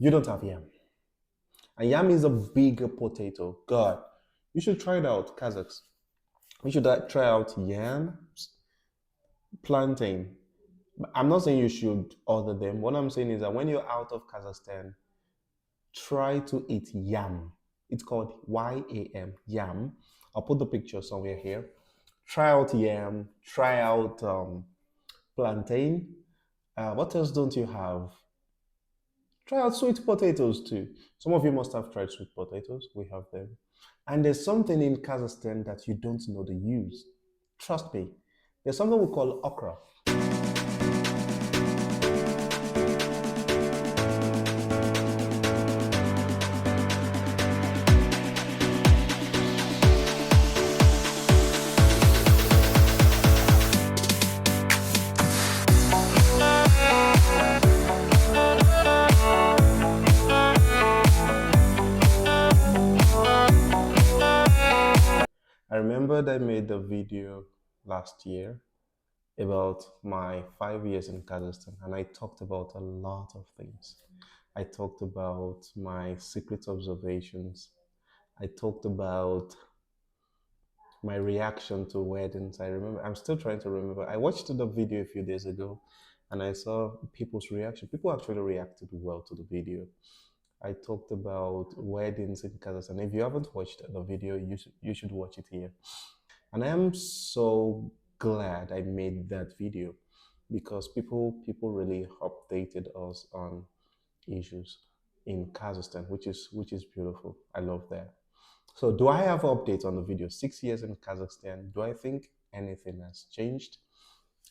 You don't have yam. And yam is a bigger potato. God, you should try it out, Kazakhs. You should try out yams, plantain. I'm not saying you should order them. What I'm saying is that when you're out of Kazakhstan, try to eat yam. It's called YAM, yam. I'll put the picture somewhere here. Try out yam, try out plantain. What else don't you have? Try out sweet potatoes too. Some of you must have tried sweet potatoes. We have them. And there's something in Kazakhstan that you don't know the use. Trust me. There's something we call okra. I remembered I made a video last year about my 5 years in Kazakhstan, and I talked about a lot of things. I talked about my secret observations. I talked about my reaction to weddings. I remember, I'm still trying to remember. I watched the video a few days ago and I saw people's reaction. People actually reacted well to the video. I talked about weddings in Kazakhstan. If you haven't watched the video, you should watch it here. And I am so glad I made that video because people really updated us on issues in Kazakhstan, which is beautiful. I love that. So do I have updates on the video? 6 years in Kazakhstan. Do I think anything has changed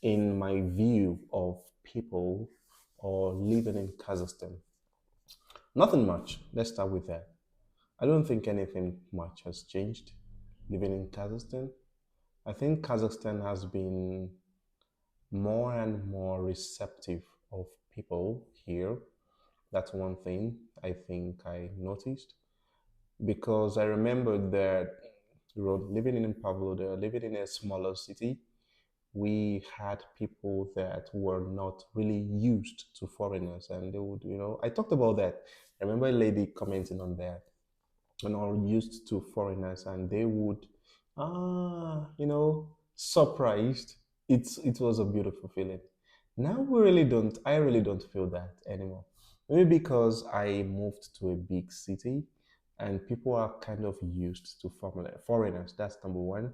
in my view of people or living in Kazakhstan? Nothing much. Let's start with that. I don't think anything much has changed living in Kazakhstan. I think Kazakhstan has been more and more receptive of people here. That's one thing I think I noticed because I remember that living in Pavlodar, living in a smaller city, we had people that were not really used to foreigners, and they would, I talked about that. I remember a lady commenting on that, and all used to foreigners, and they would, surprised. It was a beautiful feeling. Now we really don't. I really don't feel that anymore. Maybe because I moved to a big city, and people are kind of used to foreigners. That's number one.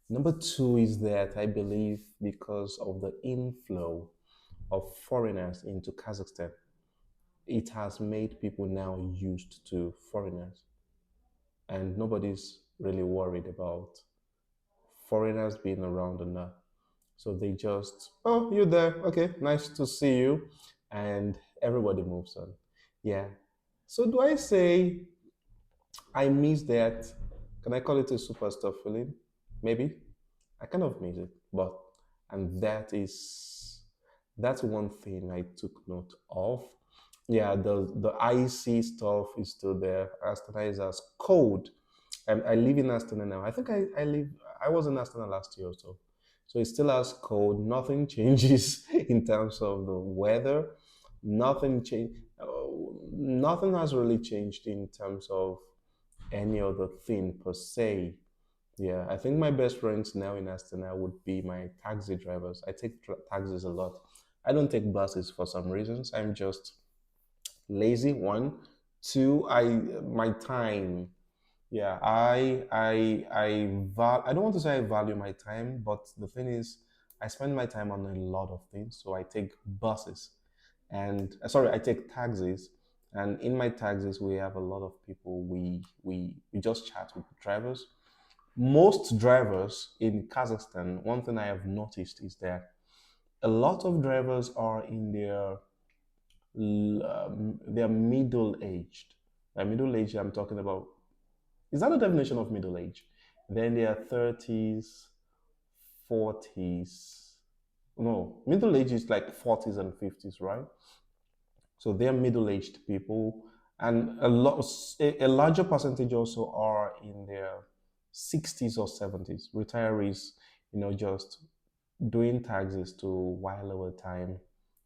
Number two is that I believe because of the inflow of foreigners into Kazakhstan, it has made people now used to foreigners, and nobody's really worried about foreigners being around or not. So they just, oh, you're there. Okay, nice to see you. And everybody moves on. Yeah. So do I say I miss that? Can I call it a superstar feeling? Maybe. I kind of miss it. But, and that's one thing I took note of. Yeah, the icy stuff is still there. Astana is as cold. I live in Astana now. I think I was in Astana last year or so. So it's still as cold. Nothing changes in terms of the weather. Nothing has really changed in terms of any other thing per se. Yeah, I think my best friends now in Astana would be my taxi drivers. I take taxis a lot. I don't take buses for some reasons. I'm just lazy. One, two. My time. Yeah, I don't want to say I value my time, but the thing is, I spend my time on a lot of things. So I take buses, and sorry, I take taxis, and in my taxis we have a lot of people. We just chat with the drivers. Most drivers in Kazakhstan, one thing I have noticed is that a lot of drivers are in they're middle aged. By middle aged, I'm talking about, is that a definition of middle age? Then they are 30s, 40s. No, middle age is like 40s and 50s, right? So they're middle aged people. And a larger percentage also are in their 60s or 70s, retirees, just doing taxes to while away time,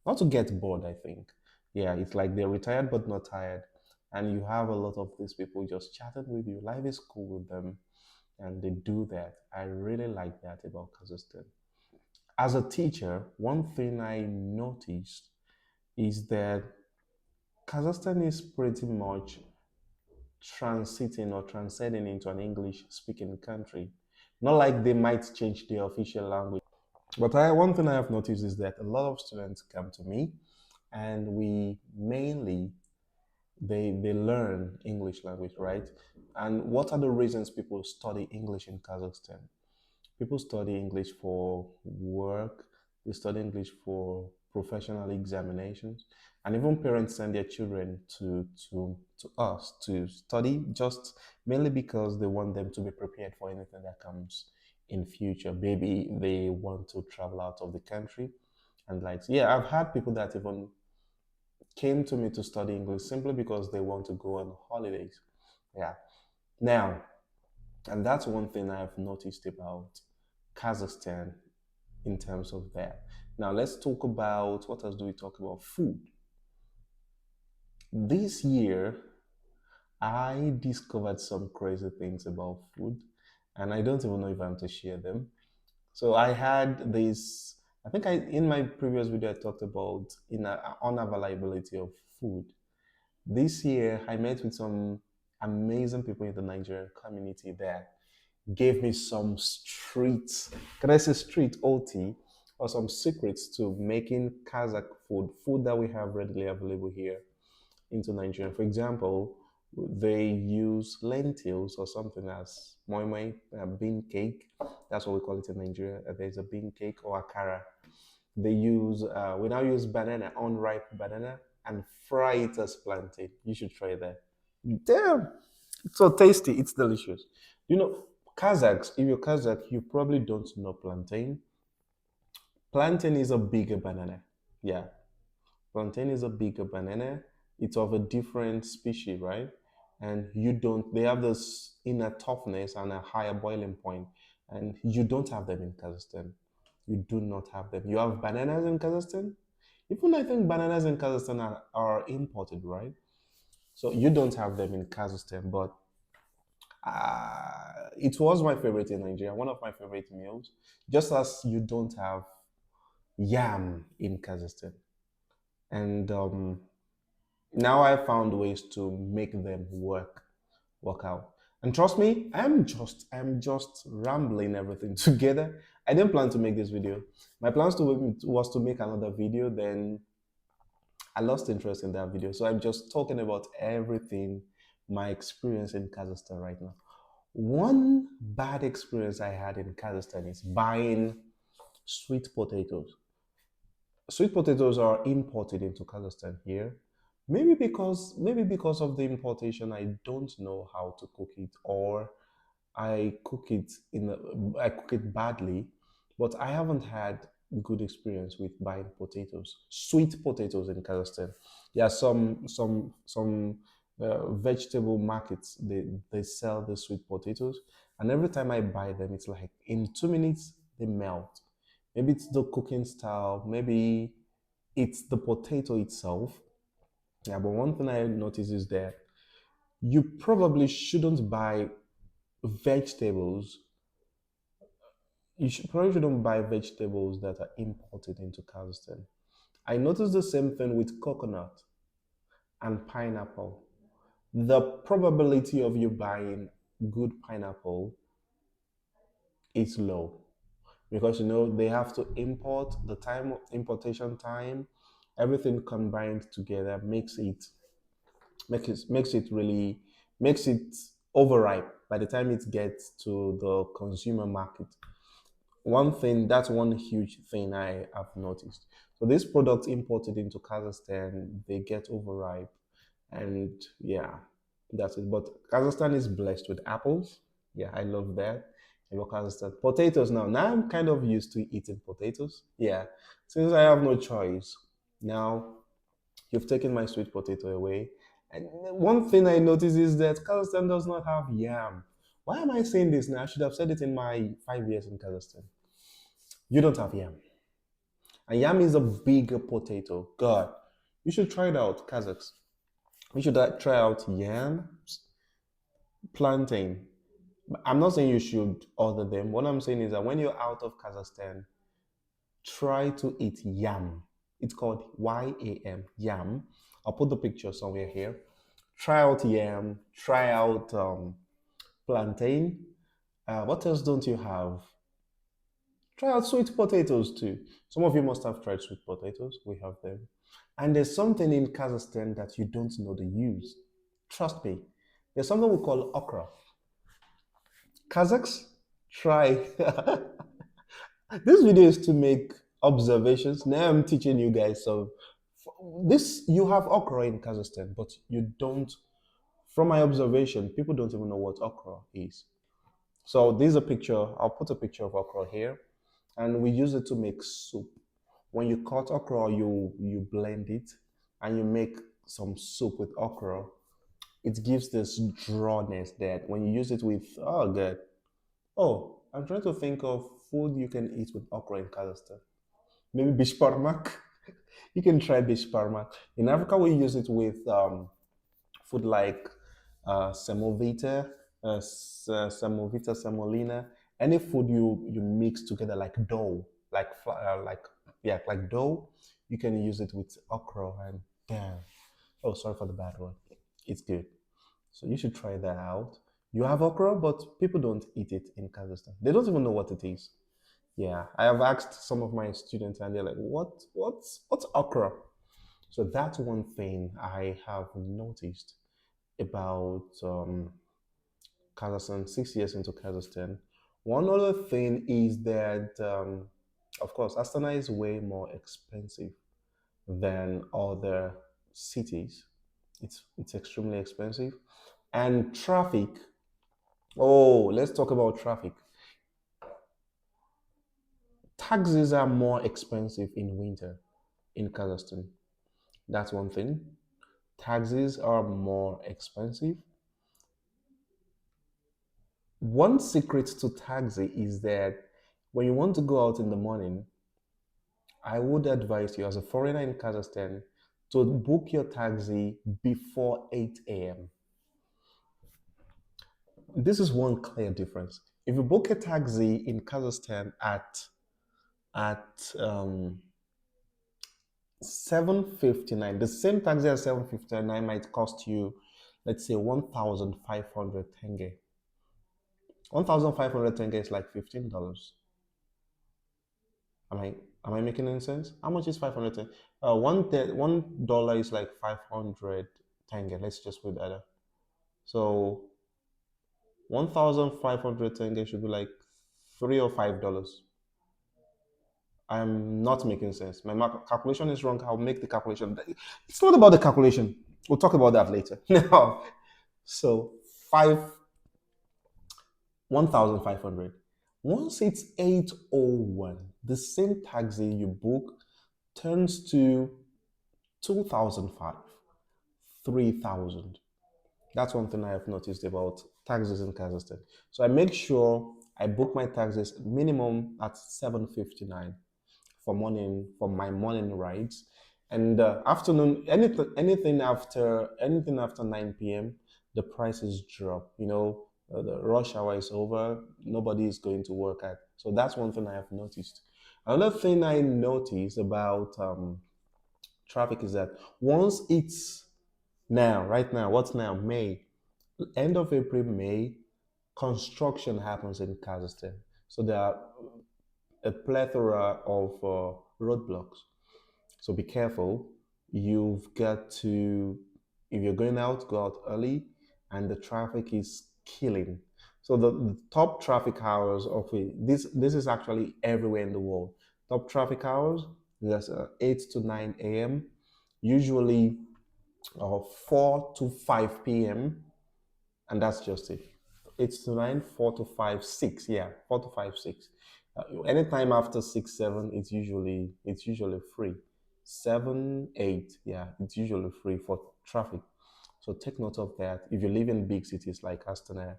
not to get bored, I think. Yeah, it's like they're retired but not tired. And you have a lot of these people just chatting with you. Life is cool with them, and they do that. I really like that about Kazakhstan. As a teacher, one thing I noticed is that Kazakhstan is pretty much transiting or transcending into an English speaking country. Not like they might change their official language. But one thing I have noticed is that a lot of students come to me and we mainly they learn English language, right? And what are the reasons people study English in Kazakhstan? People study English for work, they study English for professional examinations, and even parents send their children to us to study just mainly because they want them to be prepared for anything that comes in future. Maybe they want to travel out of the country. And like, yeah, I've had people that even came to me to study English simply because they want to go on holidays. Yeah. Now, and that's one thing I've noticed about Kazakhstan in terms of that. Now, let's talk about what else do we talk about? Food. This year, I discovered some crazy things about food, and I don't even know if I'm to share them. So I had this. I think in my previous video I talked about unavailability of food. This year, I met with some amazing people in the Nigerian community that gave me some street, can I say street OT, or some secrets to making Kazakh food, food that we have readily available here into Nigeria. For example, they use lentils or something as moi moi, bean cake. That's what we call it in Nigeria. There's a bean cake or akara. We now use banana, unripe banana, and fry it as plantain. You should try that. Damn, it's so tasty. It's delicious. You know, Kazakhs, if you're Kazakh, you probably don't know plantain. Plantain is a bigger banana. Yeah, plantain is a bigger banana. It's of a different species, right? And they have this inner toughness and a higher boiling point, and you don't have them in Kazakhstan. You do not have them. You have bananas in Kazakhstan. Even I think bananas in Kazakhstan are imported, right? So you don't have them in Kazakhstan, but it was my favorite in Nigeria, one of my favorite meals. Just as you don't have yam in Kazakhstan, and now I found ways to make them work out. And trust me, I'm just rambling everything together. I didn't plan to make this video. My plans was to make another video. Then I lost interest in that video, so I'm just talking about everything, my experience in Kazakhstan right now. One bad experience I had in Kazakhstan is buying sweet potatoes. Sweet potatoes are imported into Kazakhstan here. Maybe because of the importation, I don't know how to cook it, or I cook it badly, but I haven't had good experience with buying potatoes, sweet potatoes in Kazakhstan. There are some vegetable markets, they sell the sweet potatoes, and every time I buy them, it's like in 2 minutes they melt. Maybe it's the cooking style, maybe it's the potato itself. Yeah, but one thing I noticed is that you probably shouldn't buy vegetables probably shouldn't buy vegetables that are imported into Kazakhstan. I noticed the same thing with coconut and pineapple. The probability of you buying good pineapple is low because they have to import, the time importation time, everything combined together makes it overripe by the time it gets to the consumer market. That's one huge thing I have noticed. So these products imported into Kazakhstan, they get overripe, and yeah, that's it. But Kazakhstan is blessed with apples. Yeah, I love that. About Kazakhstan, potatoes now I'm kind of used to eating potatoes. Yeah, since I have no choice now, you've taken my sweet potato away. And one thing I noticed is that Kazakhstan does not have yam. Why am I saying this now? I should have said it in my 5 years in Kazakhstan. You don't have yam. And yam is a bigger potato. God. You should try it out, Kazakhs. You should try out yams, plantain. I'm not saying you should order them. What I'm saying is that when you're out of Kazakhstan, try to eat yam. It's called YAM, yam. I'll put the picture somewhere here. Try out yam, try out plantain. What else don't you have? Try out sweet potatoes too. Some of you must have tried sweet potatoes. We have them. And there's something in Kazakhstan that you don't know the use. Trust me. There's something we call okra. Kazakhs, try. This video is to make observations. Now I'm teaching you guys. So this you have okra in Kazakhstan, but you don't. From my observation, people don't even know what okra is. So this is a picture. I'll put a picture of okra here, and we use it to make soup. When you cut okra, you blend it, and you make some soup with okra. It gives this drawness that when you use it with oh good. Oh, I'm trying to think of food you can eat with okra in Kazakhstan. Maybe bishparmak. You can try bishparmak. In Africa, we use it with food like semovita, semovita, semolina. Any food you mix together like dough, like yeah, like dough. You can use it with okra and damn. Oh, sorry for the bad word. It's good. So you should try that out. You have okra, but people don't eat it in Kazakhstan. They don't even know what it is. Yeah, I have asked some of my students, and they're like, what's okra?" So that's one thing I have noticed about Kazakhstan. 6 years into Kazakhstan. One other thing is that, of course, Astana is way more expensive than other cities. It's extremely expensive, and traffic. Oh, let's talk about traffic. Taxis are more expensive in winter in Kazakhstan. That's one thing. Taxis are more expensive. One secret to taxi is that when you want to go out in the morning, I would advise you as a foreigner in Kazakhstan to book your taxi before 8 a.m. This is one clear difference. If you book a taxi in Kazakhstan at 7:59, the same taxi at 7:59 might cost you, let's say, 1,500 tenge. 1,500 tenge is like $15. Am I am I making any sense? How much is 500 tenge? $1 is like 500 tenge. Let's just put that up. So 1,500 tenge should be like $3 or $5. I'm not making sense. My calculation is wrong. I'll make the calculation. It's not about the calculation. We'll talk about that later. Now, so five 1,500. Once it's 8:01, the same taxi you book turns to 2,005, 3,000. That's one thing I have noticed about taxis in Kazakhstan. So I make sure I book my taxis minimum at 7:59 for my morning rides, and afternoon anything after 9 p.m. the prices drop. The rush hour is over. Nobody is going to work at. So that's one thing I have noticed. Another thing I noticed about traffic is that once it's now, right now, what's now? May, end of April, May, construction happens in Kazakhstan. So there are a plethora of roadblocks. So be careful. You've got to, if you're going out, go out early, and the traffic is killing. So the top traffic hours of it, this is actually everywhere in the world. Top traffic hours, that's 8 to 9 a.m. Usually 4 to 5 p.m. and that's just it. 8 to 9, 4 to 5, 6. Yeah, 4 to 5, 6. Anytime after 6, 7, it's usually free. 7, 8, yeah, it's usually free for traffic. So take note of that. If you live in big cities like Astana,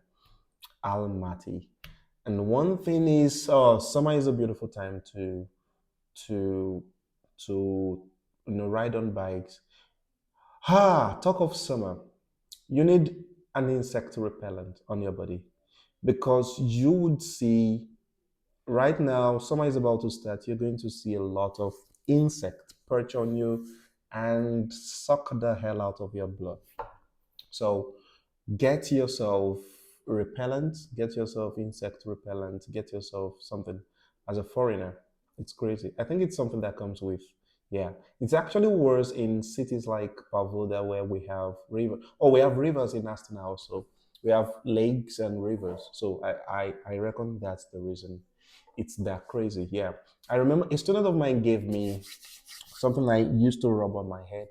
Almaty, and one thing is, summer is a beautiful time to to ride on bikes. Talk of summer. You need an insect repellent on your body because you would see right now, summer is about to start. You're going to see a lot of insects perch on you and suck the hell out of your blood. So get yourself repellent, get yourself insect repellent, get yourself something as a foreigner. It's crazy. I think it's something that comes with, yeah. It's actually worse in cities like Pavoda where we have river. Oh, we have rivers in Astana also. We have lakes and rivers. So I reckon that's the reason it's that crazy. Yeah. I remember a student of mine gave me something I used to rub on my head.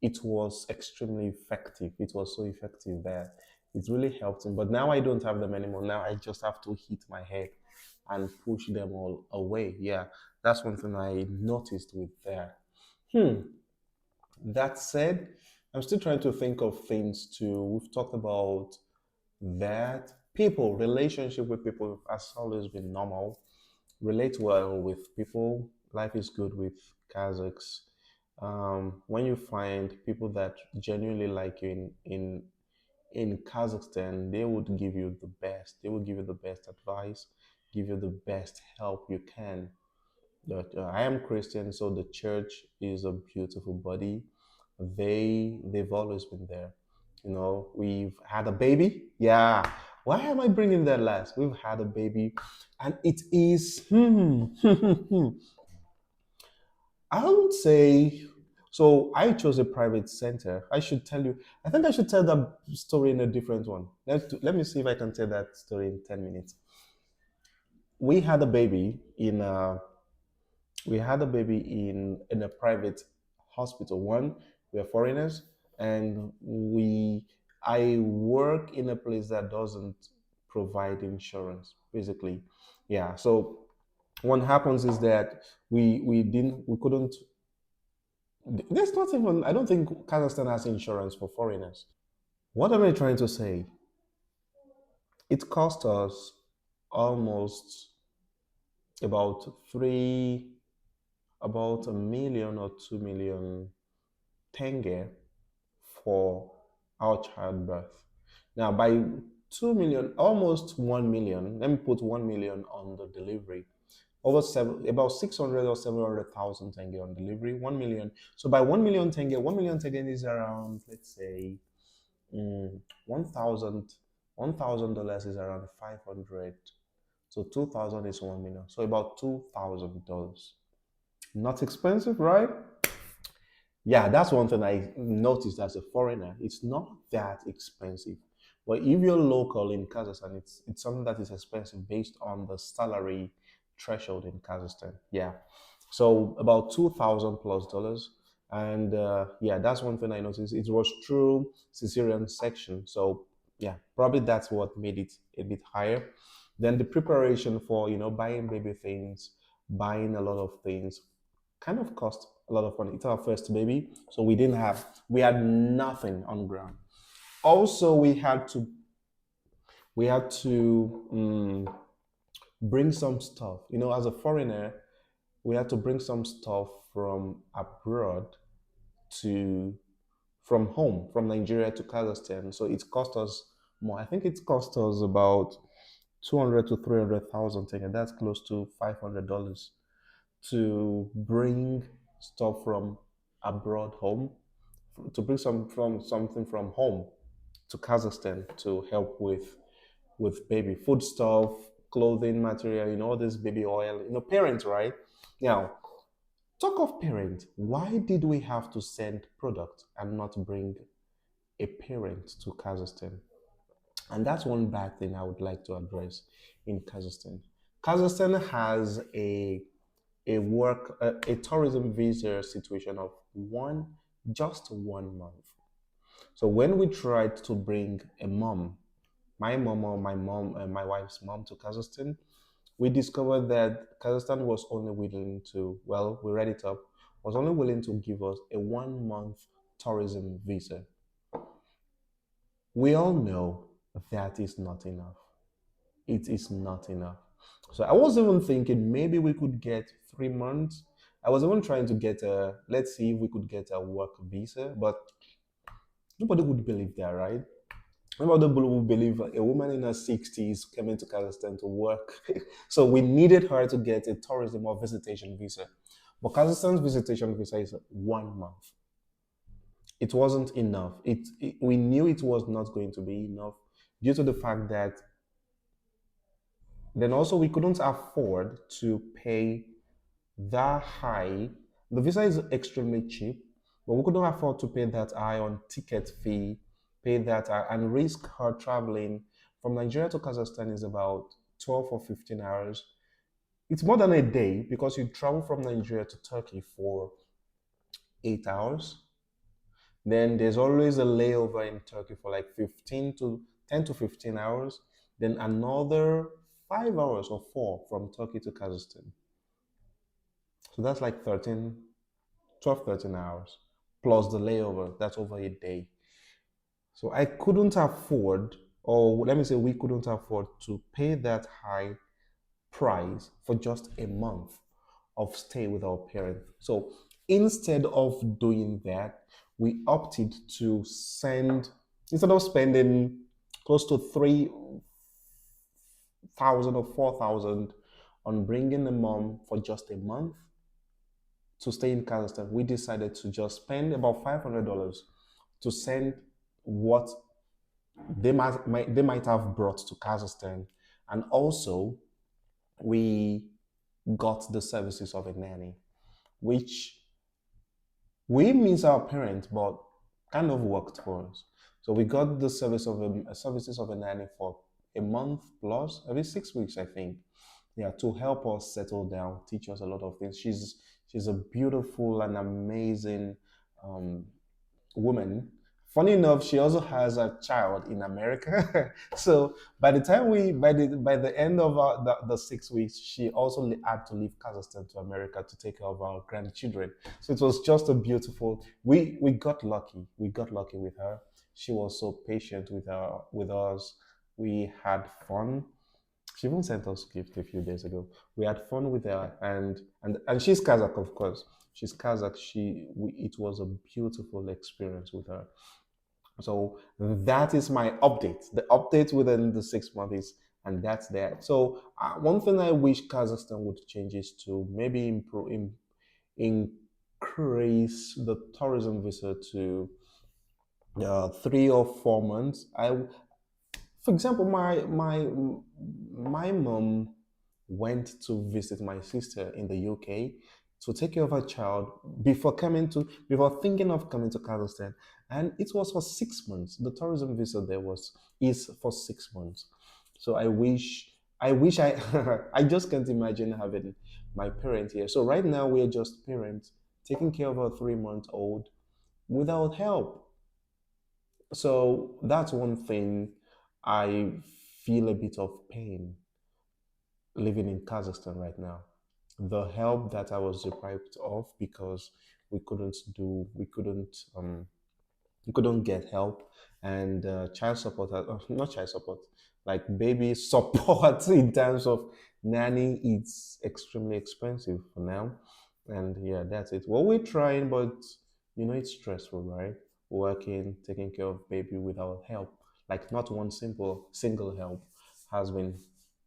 It was extremely effective. It was so effective that it really helped him. But now I don't have them anymore. Now I just have to hit my head and push them all away. Yeah, that's one thing I noticed with that. Hmm. That said, I'm still trying to think of things too. We've talked about that. People, relationship with people has always been normal. Relate well with people. Life is good with Kazakhs. When you find people that genuinely like you in Kazakhstan, they would give you the best. They will give you the best advice, give you the best help you can. But I am Christian, so the church is a beautiful body. They've always been there. You know, we've had a baby. Yeah. Why am I bringing that last? We've had a baby, and it is. I would say. So I chose a private center. I should tell you. I think I should tell that story in a different one. Let me see if I can tell that story in 10 minutes. We had a baby in a we had a baby in a private hospital. One, we are foreigners, and we I work in a place that doesn't provide insurance. Basically, yeah. So what happens is that we couldn't. There's not even. I don't think Kazakhstan has insurance for foreigners. What am I trying to say? It cost us almost about about 1 million or 2 million tenge for our childbirth. Now, by 2 million, almost 1 million, let me put 1 million on the delivery. About 600 or 700,000 tenge on delivery, 1 million. So by 1 million tenge is around, let's say, mm, 1,000, $1,000 is around 500. So 2,000 is 1 million. So about $2,000. Not expensive, right? Yeah, that's one thing I noticed as a foreigner. It's not that expensive. But if you're local in Kazakhstan, it's something that is expensive based on the salary threshold in Kazakhstan. Yeah. So about 2,000 plus dollars. And yeah, that's one thing I noticed. It was through Caesarean section. So yeah, probably that's what made it a bit higher. Then the preparation for, buying baby things, buying a lot of things, kind of cost a lot of money. It's our first baby, so we had nothing on ground. Also, we had to bring some stuff. As a foreigner, we had to bring some stuff from abroad to from home, from Nigeria to Kazakhstan. So it cost us more. I think it cost us about 200 to 300,000. And that's close to $500 to bring stuff from abroad home, to bring something from home to Kazakhstan to help with baby food stuff, clothing material, all this baby oil, parents, right? Now, talk of parent, why did we have to send product and not bring a parent to Kazakhstan? And that's one bad thing I would like to address in Kazakhstan. Kazakhstan has a tourism visa situation of just 1 month. So when we tried to bring a mom, my mom or my wife's mom to Kazakhstan, we discovered that Kazakhstan was only willing to, well, we read it up, was only willing to give us a 1 month tourism visa. We all know that is not enough. It is not enough. So I was even thinking maybe we could get 3 months. I was even trying to get let's see if we could get a work visa, but Nobody would believe that, right? Nobody would believe a woman in her 60s coming to Kazakhstan to work. So we needed her to get a tourism or visitation visa. But Kazakhstan's visitation visa is 1 month. It wasn't enough. We knew it was not going to be enough due to the fact that then also we couldn't afford to pay that high. The visa is extremely cheap, but we couldn't afford to pay that high on ticket fee, pay that high, and risk her traveling from Nigeria to Kazakhstan is about 12 or 15 hours. It's more than a day because you travel from Nigeria to Turkey for 8 hours. Then there's always a layover in Turkey for like 15 to 10 to 15 hours. Then another 5 hours or four from Turkey to Kazakhstan. So that's like 12, 13 hours plus the layover. That's over a day. So I couldn't afford, or let me say, we couldn't afford to pay that high price for just a month of stay with our parents. So instead of doing that, we opted to send, instead of spending close to 3,000 or 4,000 on bringing the mom for just a month to stay in Kazakhstan, we decided to just spend about $500 to send what they might have brought to Kazakhstan, and also we got the services of a nanny, which we miss our parents, but kind of worked for us. So we got the services of a nanny for a month plus, maybe 6 weeks, I think. Yeah, to help us settle down, teach us a lot of things. She's a beautiful and amazing um, woman. Funny enough, she also has a child in America. So by the time by the end of the 6 weeks, she also had to leave Kazakhstan to America to take care of our grandchildren. So it was just a beautiful. We got lucky. We got lucky with her. She was so patient with us. We had fun. She even sent us a gift a few days ago. We had fun with her, and she's Kazakh, of course. She's Kazakh. It was a beautiful experience with her. So that is my update. The update within the 6 months is, and that's that. So one thing I wish Kazakhstan would change is to maybe increase the tourism visa to 3 or 4 months. For example, my mom went to visit my sister in the UK to take care of her child before thinking of coming to Kazakhstan, and it was for 6 months. The tourism visa there was is for 6 months. So I I just can't imagine having my parent here. So right now we're just parents taking care of a 3 month old without help. So that's one thing I feel a bit of pain living in Kazakhstan right now. The help that I was deprived of because we couldn't get help, and child support, not child support, like baby support in terms of nanny, it's extremely expensive for now. And yeah, that's it. Well, we're trying, but it's stressful, right? Working, taking care of baby without help, like not one simple single help, has been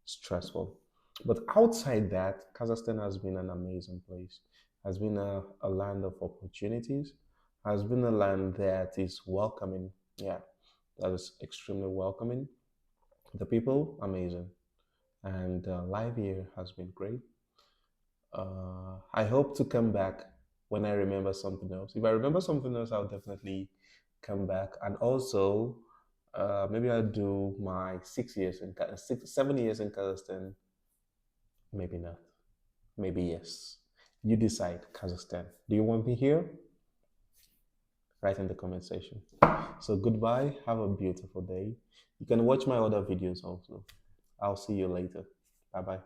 stressful. But outside that, Kazakhstan has been an amazing place, has been a land of opportunities, has been a land that is welcoming. Yeah, that is extremely welcoming. The people, amazing. And life here has been great. I hope to come back when I remember something else. If I remember something else, I'll definitely come back. And also, maybe I'll do my 6 years in 7 years in Kazakhstan. Maybe not. Maybe yes. You decide, Kazakhstan. Do you want me here? Write in the comment section. So goodbye. Have a beautiful day. You can watch my other videos also. I'll see you later. Bye bye.